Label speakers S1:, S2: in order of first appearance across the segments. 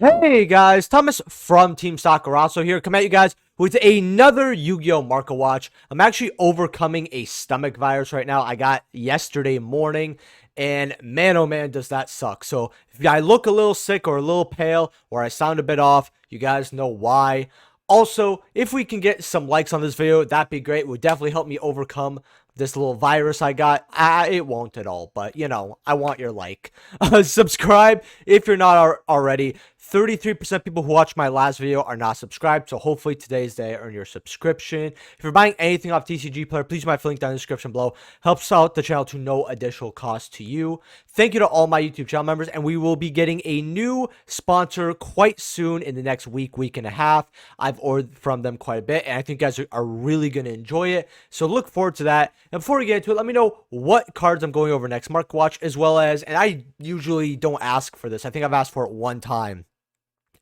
S1: Hey guys, Thomas from Team Sakurasou here, come at you guys with another Yu-Gi-Oh! Market Watch. I'm actually overcoming a stomach virus right now. I got yesterday morning, and man oh man does that suck. So if I look a little sick or a little pale, or I sound a bit off, you guys know why. Also, if we can get some likes on this video, that'd be great. It would definitely help me overcome this little virus I got. It won't at all, but you know, I want your like. Subscribe if you're not already. 33% people who watched my last video are not subscribed, so hopefully today's day earn your subscription. If you're buying anything off TCG Player, please use my link down in the description below. Helps out the channel to no additional cost to you. Thank you to all my YouTube channel members, and we will be getting a new sponsor quite soon in the next week and a half. I've ordered from them quite a bit, and I think you guys are really going to enjoy it, so look forward to that. And before we get into it, let me know what cards I'm going over next Market Watch, as well as, and I usually don't ask for this, I think I've asked for it one time.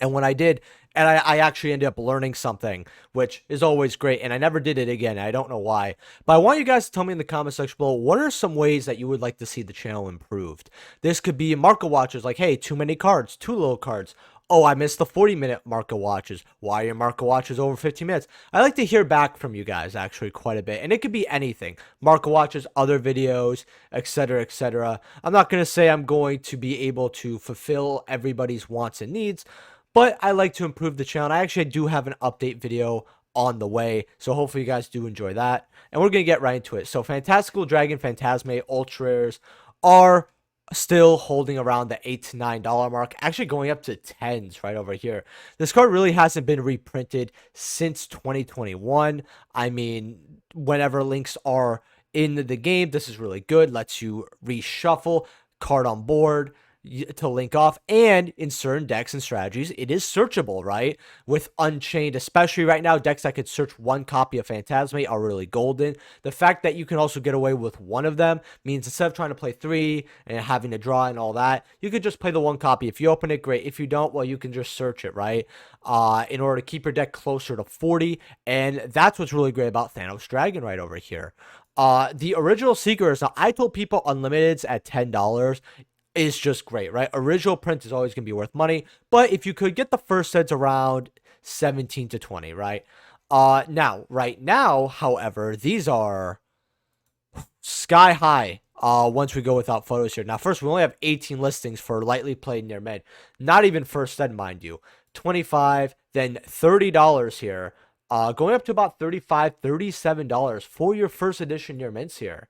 S1: And when I did, and I actually ended up learning something, which is always great, and I never did it again. I don't know why. But I want you guys to tell me in the comment section below, what are some ways that you would like to see the channel improved? This could be market watches, like, hey, too many cards, too little cards. Oh, I missed the 40-minute market watches. Why are your market watches over 15 minutes? I like to hear back from you guys, actually, quite a bit. And it could be anything. Market watches, other videos, etc., etc. I'm not going to say I'm going to be able to fulfill everybody's wants and needs, but I like to improve the channel. I actually do have an update video on the way, so hopefully you guys do enjoy that. And we're going to get right into it. So Fantastical Dragon, Phantasmate, Ultra Rares are still holding around the $8 to $9 mark, actually going up to 10s right over here. This card really hasn't been reprinted since 2021. I mean, whenever links are in the game, this is really good. Lets you reshuffle card on board to link off, and in certain decks and strategies it is searchable, right? With Unchained, especially right now, decks that could search one copy of Phantasmate are really golden. The fact that you can also get away with one of them means instead of trying to play three and having to draw and all that, you could just play the one copy. If you open it, great. If you don't, well, you can just search it, right? In order to keep your deck closer to 40, and that's what's really great about Thanos Dragon right over here. The original Seekers, now I told people Unlimiteds at $10 is just great, right? Original print is always going to be worth money, but if you could get the first sets around 17 to 20, right? Right now, however, these are sky high once we go without photos here. Now, first, we only have 18 listings for lightly played near mid. Not even first set, mind you. 25, then $30 here. Going up to about $35, $37 for your first edition near mints here.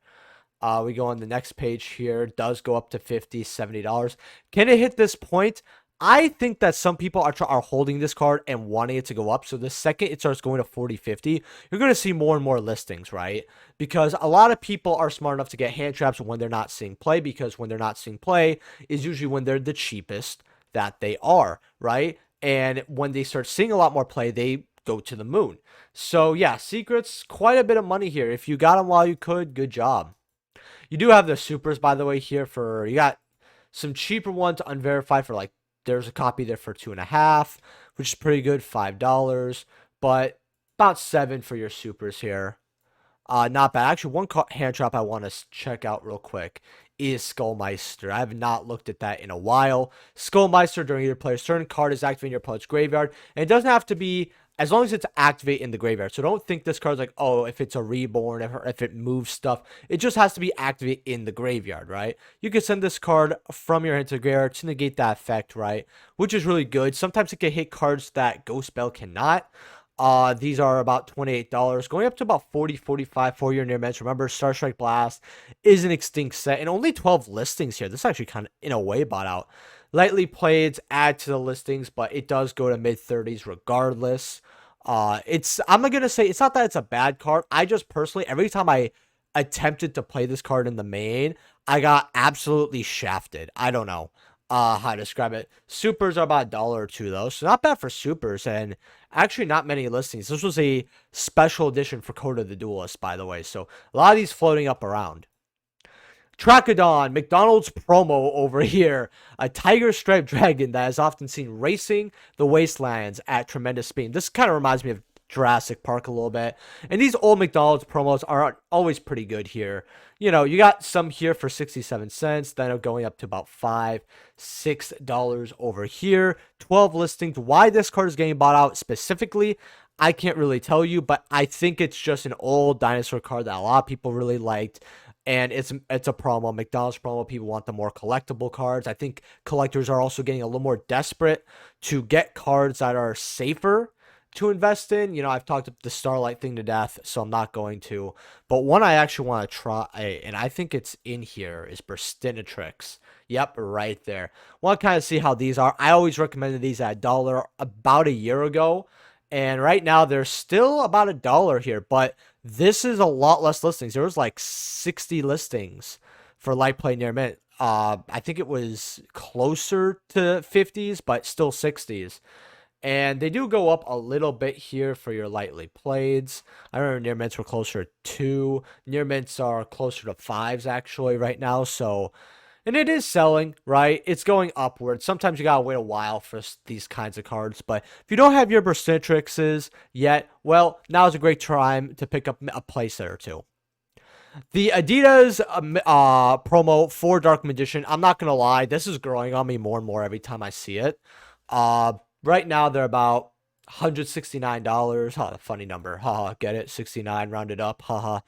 S1: We go on the next page here. It does go up to $50, $70. Can it hit this point? I think that some people are holding this card and wanting it to go up. So the second it starts going to 40, 50, you're going to see more and more listings, right? Because a lot of people are smart enough to get hand traps when they're not seeing play, because when they're not seeing play is usually when they're the cheapest that they are, right? And when they start seeing a lot more play, they go to the moon. So yeah, secrets, quite a bit of money here. If you got them while you could, good job. You do have the supers, by the way, here for, you got some cheaper ones unverified for, like, there's a copy there for $2.50, which is pretty good, $5, but about $7 for your supers here. Not bad. Actually, one hand trap I want to check out real quick is Skullmeister. I have not looked at that in a while. Skullmeister, during your player's turn, card is activated in your opponent's graveyard, and it doesn't have to be as long as it's activate in the graveyard. So don't think this card's like, oh, if it's a reborn, if it moves stuff. It just has to be activate in the graveyard, right? You can send this card from your hand to the graveyard to negate that effect, right? Which is really good. Sometimes it can hit cards that Ghost Spell cannot. These are about $28, going up to about 40, 45 for your near mids. Remember, Starstrike Blast is an extinct set, and only 12 listings here. This is actually kind of, in a way, bought out. Lightly played add to the listings, but it does go to mid-30s regardless. I'm gonna say it's not that it's a bad card. I just personally, every time I attempted to play this card in the main, I got absolutely shafted. I don't know how to describe it. Supers are about $1 or $2 though, so not bad for supers, and actually not many listings. This was a special edition for Coda the Duelist, by the way, so a lot of these floating up around. Trachodon, McDonald's promo over here. A tiger striped dragon that is often seen racing the wastelands at tremendous speed. This kind of reminds me of Jurassic Park a little bit. And these old McDonald's promos are always pretty good here. You know, you got some here for 67 cents, then going up to about $5, $6 over here. 12 listings. Why this card is getting bought out specifically, I can't really tell you, but I think it's just an old dinosaur card that a lot of people really liked. And it's a promo, McDonald's promo. People want the more collectible cards. I think collectors are also getting a little more desperate to get cards that are safer to invest in. You know, I've talked the Starlight thing to death, so I'm not going to. But one I actually want to try, and I think it's in here, is Burstinatrix. Yep, right there. Want to kind of see how these are. I always recommended these at $1 about a year ago. And right now, they're still about $1 here, but this is a lot less listings. There was like 60 listings for Light Play Near Mint. I think it was closer to 50s, but still 60s. And they do go up a little bit here for your lightly playeds. I remember near mints were closer to 2. Near mints are closer to 5s actually right now. So, and it is selling, right? It's going upward. Sometimes you gotta wait a while for these kinds of cards. But if you don't have your Burstinatrixes yet, well, now's a great time to pick up a playset or two. The Adidas promo for Dark Magician, I'm not gonna lie, this is growing on me more and more every time I see it. Right now, they're about $169. Huh, funny number. Haha, get it? 69 rounded up. Haha.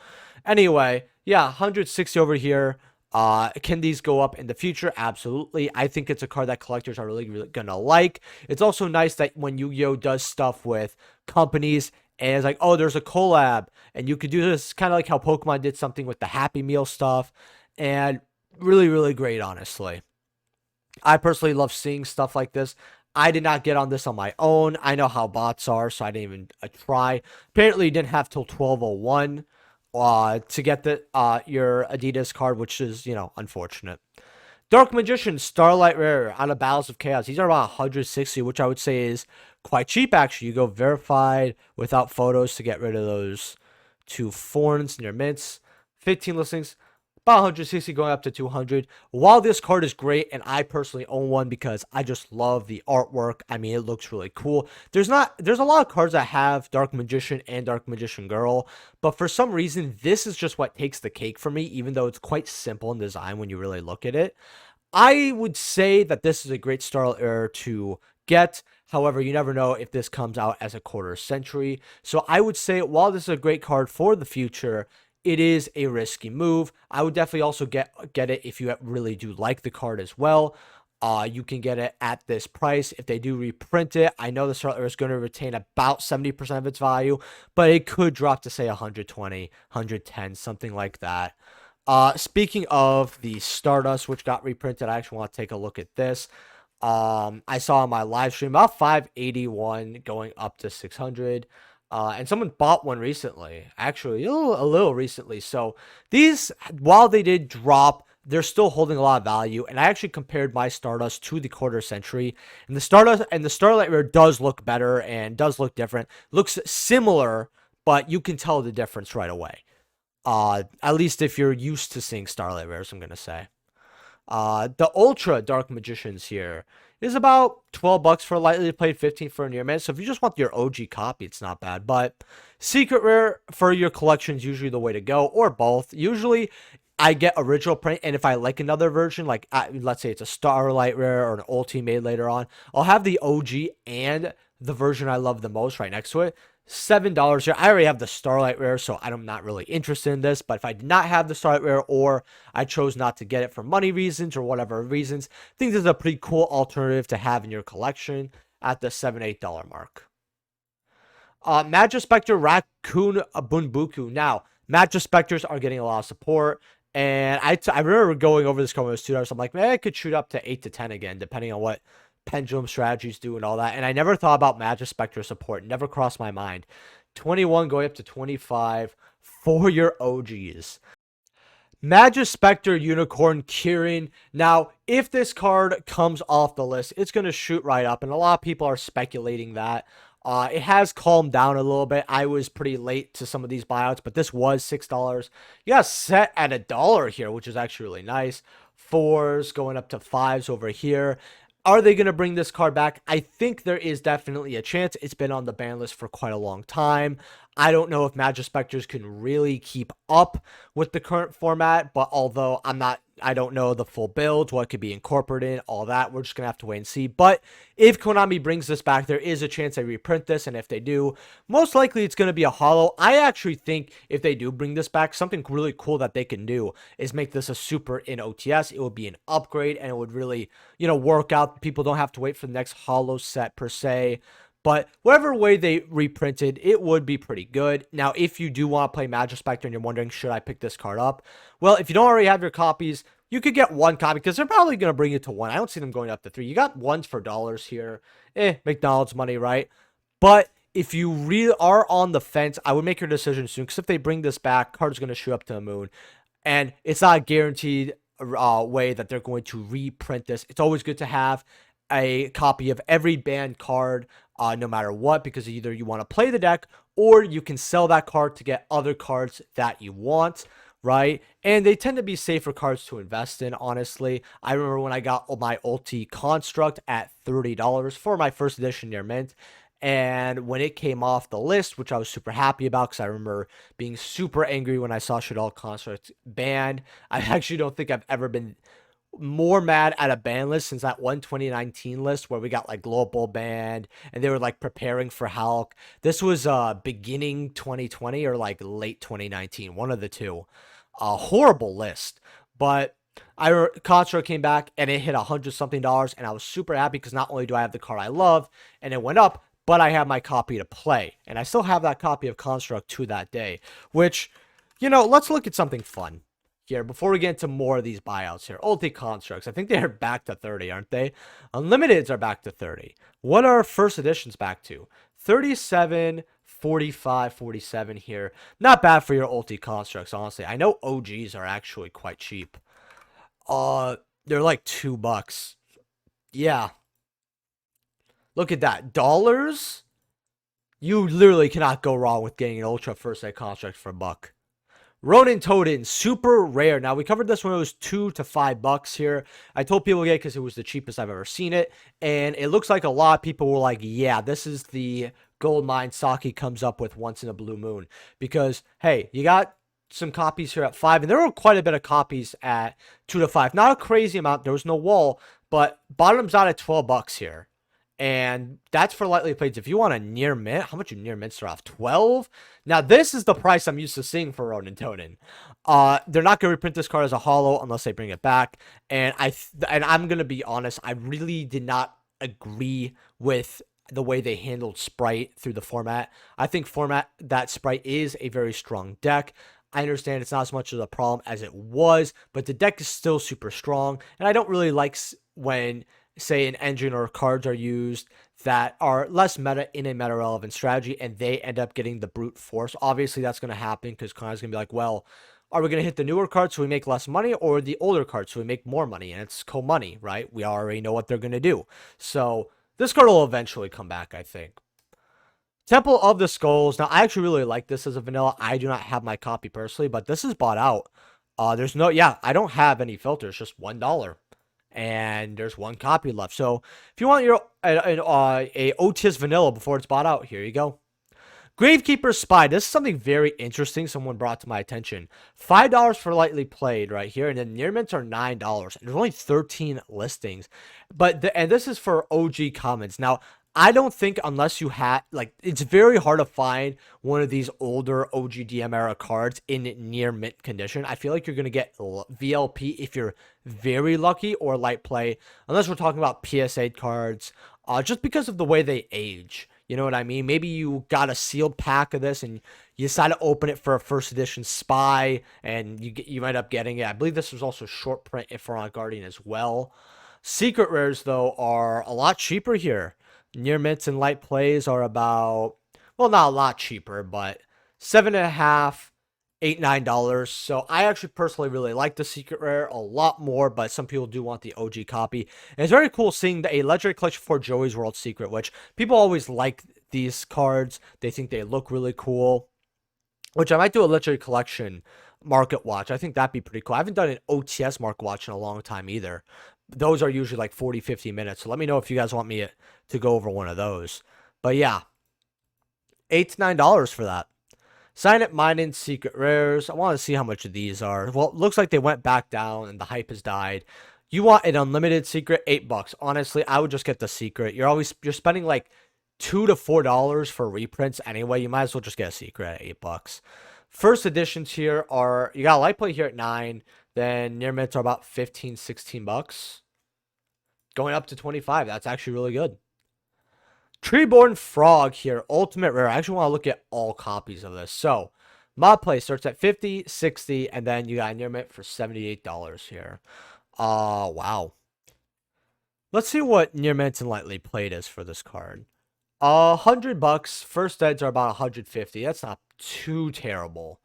S1: Anyway, yeah, 160 over here. Can these go up in the future? Absolutely. I think it's a card that collectors are really gonna like. It's also nice that when Yu-Gi-Oh does stuff with companies and it's like, oh, there's a collab, and you could do this kind of like how Pokemon did something with the Happy Meal stuff, and really great, honestly. I personally love seeing stuff like this. I did not get on this on my own. I know how bots are, so I didn't even try. Apparently, you didn't have till 12:01 to get the your Adidas card, which is, you know, unfortunate. Dark Magician, Starlight Rare out of Battles of Chaos. These are about 160, which I would say is quite cheap, actually. You go verified without photos to get rid of those 2 Forns near mints. 15 listings. About 160 going up to 200. While this card is great, and I personally own one because I just love the artwork. I mean, it looks really cool. There's a lot of cards that have Dark Magician and Dark Magician Girl, but for some reason, this is just what takes the cake for me, even though it's quite simple in design when you really look at it. I would say that this is a great Starlight Rare to get. However, you never know if this comes out as a quarter century. So I would say, while this is a great card for the future, it is a risky move. I would definitely also get it if you really do like the card as well. You can get it at this price. If they do reprint it, I know the Starlight is going to retain about 70% of its value, but it could drop to say 120, 110, something like that. Speaking of the Stardust, which got reprinted, I actually want to take a look at this. I saw on my live stream about 581 going up to 600. And someone bought one recently, actually, a little recently. So these, while they did drop, they're still holding a lot of value. And I actually compared my Stardust to the quarter century, and the Stardust and the Starlight Rare does look better and does look different. Looks similar, but you can tell the difference right away. At least if you're used to seeing Starlight Rares, I'm gonna say. The Ultra Dark Magicians here is about $12 for a lightly played, 15 for a near mint. So if you just want your OG copy, it's not bad. But Secret Rare for your collection is usually the way to go, or both. Usually, I get original print, and if I like another version, like let's say it's a Starlight Rare or an Ulti made later on, I'll have the OG and the version I love the most right next to it. $7 here. I already have the Starlight Rare, so I'm not really interested in this. But if I did not have the Starlight Rare, or I chose not to get it for money reasons or whatever reasons, I think this is a pretty cool alternative to have in your collection at the $7-8 mark. Magispector Raccoon Bunbuku. Now, Magispectors are getting a lot of support, and I remember going over this card when it was $2. I'm like, man, I could shoot up to 8 to 10 again, depending on what Pendulum strategies do and all that. And I never thought about Magispector support. Never crossed my mind. 21 going up to 25 for your OGs. Magispector Unicorn Kirin. Now, if this card comes off the list, it's going to shoot right up, and a lot of people are speculating that. It has calmed down a little bit. I was pretty late to some of these buyouts, but this was $6. You got set at $1 here, which is actually really nice. 4s going up to 5s over here. Are they going to bring this card back? I think there is definitely a chance. It's been on the ban list for quite a long time. I don't know if Magic Specters can really keep up with the current format, but although I don't know the full build, what could be incorporated, all that. We're just going to have to wait and see. But if Konami brings this back, there is a chance they reprint this. And if they do, most likely it's going to be a holo. I actually think if they do bring this back, something really cool that they can do is make this a super in OTS. It would be an upgrade and it would really, work out. People don't have to wait for the next holo set per se. But whatever way they reprinted, it would be pretty good. Now, if you do want to play Magic Spectre and you're wondering, should I pick this card up? Well, if you don't already have your copies, you could get one copy because they're probably going to bring it to one. I don't see them going up to three. You got ones for dollars here. McDonald's money, right? But if you really are on the fence, I would make your decision soon because if they bring this back, card's going to shoot up to the moon. And it's not a guaranteed way that they're going to reprint this. It's always good to have a copy of every banned card no matter what, because either you want to play the deck or you can sell that card to get other cards that you want, right? And they tend to be safer cards to invest in, honestly. I remember when I got my Ulti Construct at $30 for my first edition near mint. And when it came off the list, which I was super happy about because I remember being super angry when I saw Shaddoll Construct banned. I actually don't think I've ever been more mad at a ban list since that one 2019 list where we got like Global banned and they were like preparing for Hulk. This was beginning 2020 or like late 2019, one of the two. A horrible list, but Contra came back and it hit $100 something, and I was super happy because not only do I have the card I love and it went up, but I have my copy to play, and I still have that copy of Construct to that day. Which, let's look at something fun here before we get into more of these buyouts here. Ulti Constructs, I think they're back to 30, aren't they? Unlimiteds are back to 30. What are first editions back to? 37, 45, 47 here. Not bad for your Ulti Constructs, honestly. I know OGs are actually quite cheap. They're like $2. Yeah. Look at that. Dollars? You literally cannot go wrong with getting an Ultra First Ed Construct for $1. Ronin Totem, super rare. Now, we covered this when it was $2 to $5 here. I told people to get it because it was the cheapest I've ever seen it. And it looks like a lot of people were like, yeah, this is the gold mine Saki comes up with once in a blue moon. Because, hey, you got some copies here at 5. And there were quite a bit of copies at 2 to 5. Not a crazy amount. There was no wall. But bottoms out at $12 here. And that's for lightly played. If you want a near mint, how much do near mints are off? 12? Now, this is the price I'm used to seeing for Ronin Totem. They're not going to reprint this card as a holo unless they bring it back. And I'm going to be honest, I really did not agree with the way they handled Sprite through the format. I think that Sprite is a very strong deck. I understand it's not as much of a problem as it was, but the deck is still super strong. And I don't really like when, say, an engine or cards are used that are less meta in a meta relevant strategy and they end up getting the brute force. Obviously that's going to happen because Konami's going to be like, well, are we going to hit the newer cards so we make less money, or the older cards so we make more money? And it's co-money, right? We already know what they're going to do. So this card will eventually come back, I think. Temple of the Skulls. Now, I actually really like this as a vanilla. I do not have my copy personally, but this is bought out. I don't have any filters, just $1. And there's one copy left. So if you want your a OTS vanilla before it's bought out, here you go. Gravekeeper's Spy. This is something very interesting someone brought to my attention. $5 for lightly played right here, and then near mints are $9. And there's only 13 listings. And this is for OG commons. Now, I don't think unless you have, it's very hard to find one of these older OGDM era cards in near mint condition. I feel like you're going to get VLP if you're very lucky, or light play, unless we're talking about PSA cards, just because of the way they age. You know what I mean? Maybe you got a sealed pack of this and you decide to open it for a first edition Spy, and you end up getting it. I believe this was also short print for on Guardian as well. Secret rares, though, are a lot cheaper here. Near mints and light plays are about, well, not a lot cheaper, but $7.50, $8, $9. So I actually personally really like the secret rare a lot more, but some people do want the OG copy. And it's very cool seeing a legendary collection for Joey's World Secret, which people always like these cards. They think they look really cool, which I might do a legendary collection market watch. I think that'd be pretty cool. I haven't done an OTS market watch in a long time either. those are usually like 40, 50 minutes. So let me know if you guys want me to go over one of those. But yeah, $8 to $9 for that. Sign It Mining Secret Rares. I want to see how much of these are. Well, it looks like they went back down and the hype has died. You want an unlimited secret, $8. Honestly, I would just get the secret. You're spending like $2 to $4 for reprints anyway. You might as well just get a secret at $8. First editions here are, you got a light play here at 9, then near mints are about 15, 16 bucks. Going up to 25. That's actually really good. Treeborn Frog here, ultimate rare. I actually want to look at all copies of this. So, mod play starts at 50, 60, and then you got near mint for $78 here. Wow. Let's see what near mint and lightly played is for this card. $100. First eds are about 150. That's not too terrible.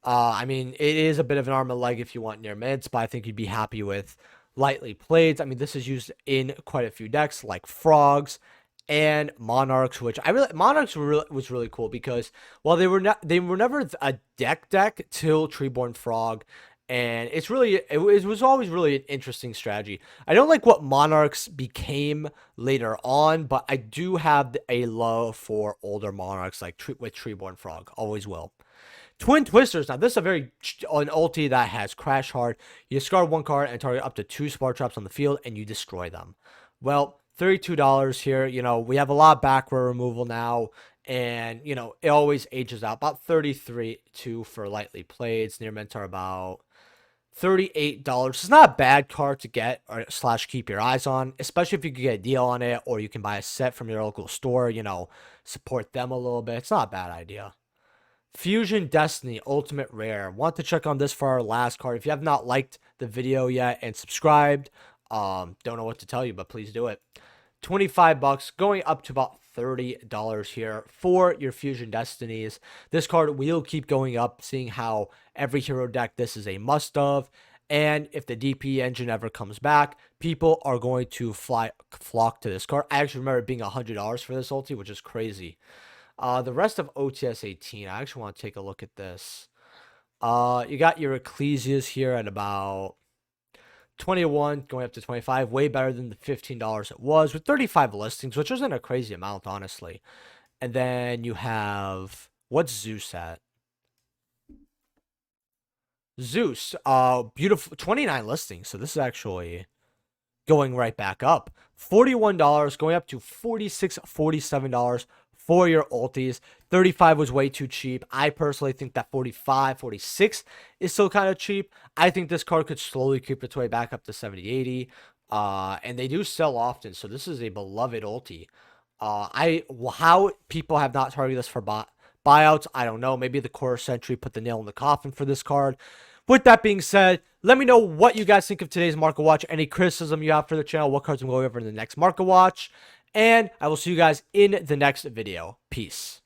S1: I mean, it is a bit of an arm and leg if you want near mints, but I think you'd be happy with lightly played. I mean, this is used in quite a few decks like Frogs and Monarchs, which Monarchs was really cool because while they were never a deck till Treeborn Frog, and it was always really an interesting strategy. I don't like what Monarchs became later on, but I do have a love for older Monarchs like with Treeborn Frog, always will. Twin Twisters. Now, this is an ulti that has Crash Hard. You discard one card and target up to 2 Spark Traps on the field, and you destroy them. Well, $32 here. You know, we have a lot of back row removal now, and, you know, it always ages out. About $33 for lightly played. Near mint are about $38. It's not a bad card to get or / keep your eyes on, especially if you can get a deal on it, or you can buy a set from your local store, you know, support them a little bit. It's not a bad idea. Fusion Destiny Ultimate Rare. Want to check on this for our last card. If you have not liked the video yet and subscribed, don't know what to tell you, but please do it. 25 bucks, going up to about $30 here for your Fusion Destinies. This card will keep going up, seeing how every hero deck this is a must of. And if the DP engine ever comes back, people are going to flock to this card. I actually remember it being $100 for this ulti, which is crazy. The rest of OTS 18, I actually want to take a look at this. You got your Ecclesias here at about 21, going up to 25, way better than the $15 it was, with 35 listings, which isn't a crazy amount, honestly. And then you have, what's Zeus at? Zeus, beautiful, 29 listings, so this is actually going right back up. $41, going up to $46, $47 for your ultis. 35 was way too cheap. I personally think that 45, 46 is still kind of cheap. I think this card could slowly creep its way back up to 70, 80. And they do sell often, so this is a beloved ulti. How people have not targeted this for buyouts, I don't know. Maybe the Core Century put the nail in the coffin for this card. With that being said, let me know what you guys think of today's Market Watch. Any criticism you have for the channel, what cards I'm going over in the next Market Watch. And I will see you guys in the next video. Peace.